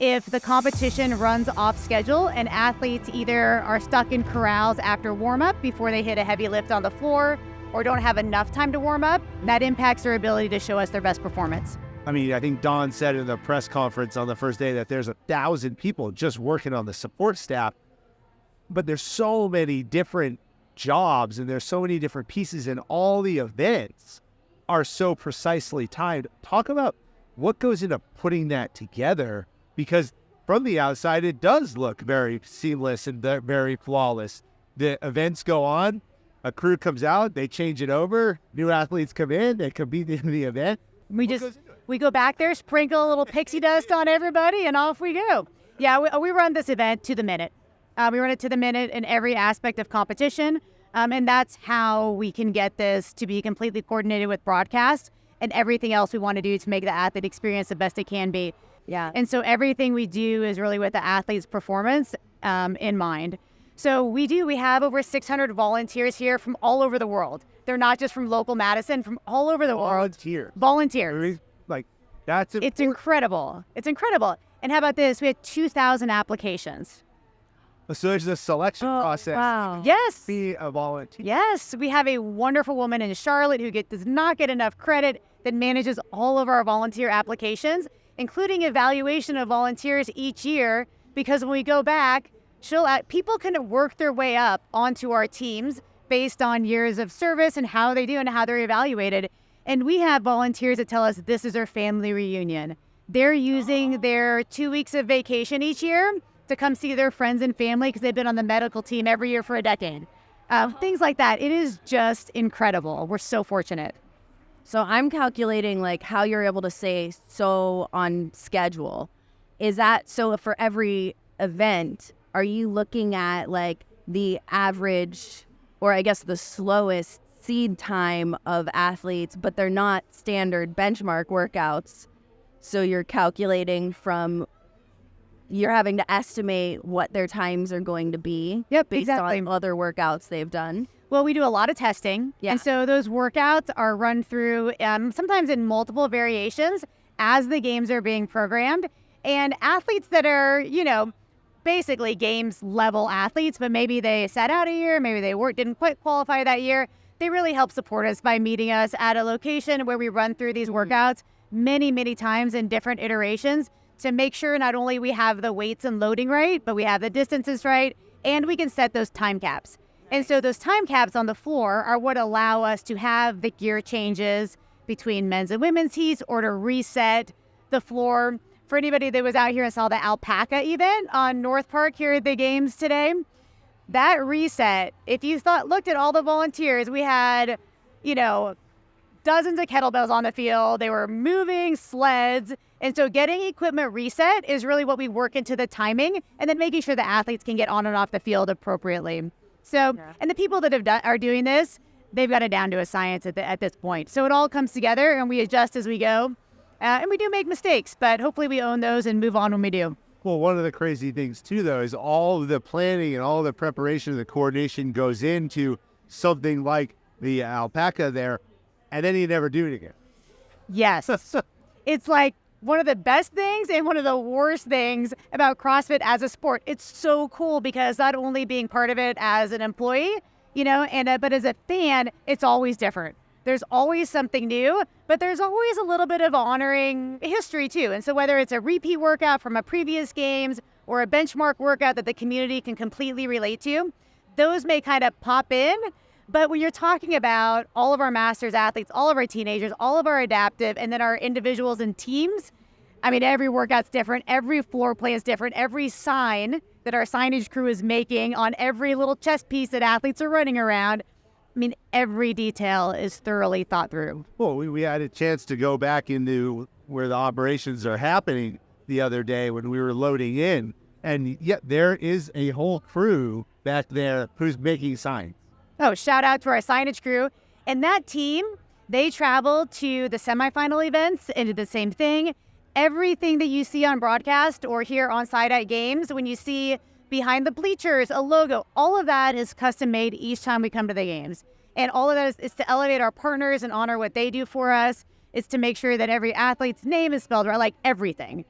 if the competition runs off schedule and athletes either are stuck in corrals after warm-up before they hit a heavy lift on the floor or don't have enough time to warm up, that impacts their ability to show us their best performance. I mean, I think Don said in the press conference on the first day that there's 1,000 people just working on the support staff, but there's so many different jobs and there's so many different pieces, and all the events are so precisely timed. Talk about what goes into putting that together, because from the outside, it does look very seamless and very flawless. The events go on, a crew comes out, they change it over, new athletes come in, they compete in the event. We go back there, sprinkle a little pixie dust on everybody, and off we go. Yeah, we run this event to the minute. We run it to the minute in every aspect of competition, and that's how we can get this to be completely coordinated with broadcast and everything else we want to do to make the athlete experience the best it can be. Yeah. And so everything we do is really with the athlete's performance in mind. So we have over 600 volunteers here from all over the world. They're not just from local Madison, from all over the world. Volunteers. Like, that's important. It's incredible. It's incredible. And how about this? We had 2,000 applications. So there's a selection process. Wow. Yes. Be a volunteer. Yes. We have a wonderful woman in Charlotte who does not get enough credit, that manages all of our volunteer applications, including evaluation of volunteers each year, because when we go back, people can work their way up onto our teams based on years of service and how they do and how they're evaluated. And we have volunteers that tell us this is their family reunion. They're using their 2 weeks of vacation each year to come see their friends and family because they've been on the medical team every year for a decade. Things like that. It is just incredible. We're so fortunate. So I'm calculating like how you're able to say so on schedule. Is that so for every event? Are you looking at like the average, or I guess the slowest seed time of athletes, but they're not standard benchmark workouts? So you're calculating you're having to estimate what their times are going to be based on other workouts they've done. Well, we do a lot of testing. Yeah. And so those workouts are run through sometimes in multiple variations as the games are being programmed. And athletes that are, basically games level athletes, but maybe they sat out a year, maybe they didn't quite qualify that year, they really help support us by meeting us at a location where we run through these workouts many, many times in different iterations to make sure not only we have the weights and loading right, but we have the distances right, and we can set those time caps. And so those time caps on the floor are what allow us to have the gear changes between men's and women's heats, or to reset the floor. For anybody that was out here and saw the alpaca event on North Park here at the games today, that reset, if you looked at all the volunteers, we had, dozens of kettlebells on the field. They were moving sleds. And so getting equipment reset is really what we work into the timing, and then making sure the athletes can get on and off the field appropriately. So, and the people that are doing this, they've got it down to a science at this point. So it all comes together and we adjust as we go. And we do make mistakes, but hopefully we own those and move on when we do. Well, one of the crazy things too, though, is all the planning and all the preparation and the coordination goes into something like the alpaca there, and then you never do it again. Yes. It's like one of the best things and one of the worst things about CrossFit as a sport. It's so cool because not only being part of it as an employee, but as a fan, it's always different. There's always something new, but there's always a little bit of honoring history too. And so whether it's a repeat workout from a previous games or a benchmark workout that the community can completely relate to, those may kind of pop in. But when you're talking about all of our masters athletes, all of our teenagers, all of our adaptive, and then our individuals and teams, I mean, every workout's different. Every floor plan is different. Every sign that our signage crew is making on every little chess piece that athletes are running around, I mean, every detail is thoroughly thought through. Well, we had a chance to go back into where the operations are happening the other day when we were loading in. And yet there is a whole crew back there who's making signs. Oh, shout out to our signage crew. And that team, they travel to the semifinal events and do the same thing. Everything that you see on broadcast or here on site at games, when you see behind the bleachers, a logo, all of that is custom made each time we come to the games. And all of that is to elevate our partners and honor what they do for us. It's to make sure that every athlete's name is spelled right, like everything.